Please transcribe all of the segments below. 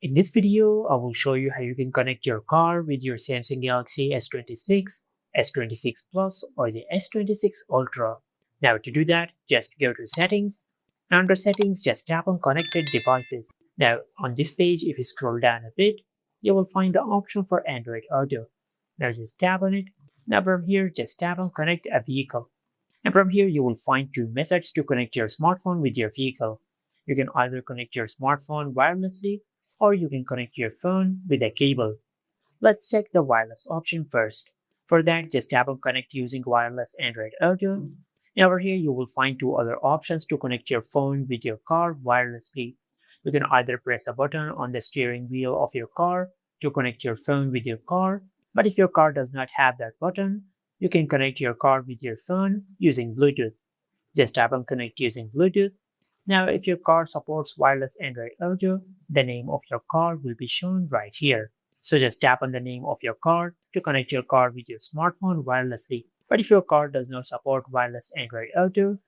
In this video, I will show you how you can connect your car with your Samsung Galaxy S26, S26 Plus, or the S26 Ultra. Now to do that, just go to Settings. Under Settings, just tap on Connected Devices. Now on this page, if you scroll down a bit, you will find the option for Android Auto. Now just tap on it. Now from here, just tap on Connect a Vehicle. And from here, you will find two methods to connect your smartphone with your vehicle. You can either connect your smartphone wirelessly or you can connect your phone with a cable. Let's check the wireless option first. For that, just tap on Connect using wireless Android Auto. And over here, you will find two other options to connect your phone with your car wirelessly. You can either press a button on the steering wheel of your car to connect your phone with your car, but if your car does not have that button, you can connect your car with your phone using Bluetooth. Just tap on Connect using Bluetooth. Now, if your car supports wireless Android Auto, the name of your car will be shown right here. So just tap on the name of your car to connect your car with your smartphone wirelessly. But if your car does not support wireless Android Auto,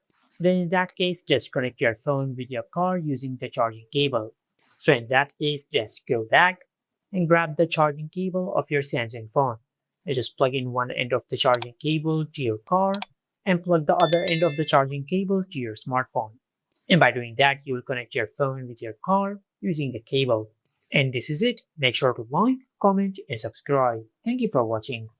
then in that case, just connect your phone with your car using the charging cable. So in that case, just go back and grab the charging cable of your Samsung phone. You just plug in one end of the charging cable to your car and plug the other end of the charging cable to your smartphone. And by doing that, you will connect your phone with your car using the cable. And this is it. Make sure to like, comment, and subscribe. Thank you for watching.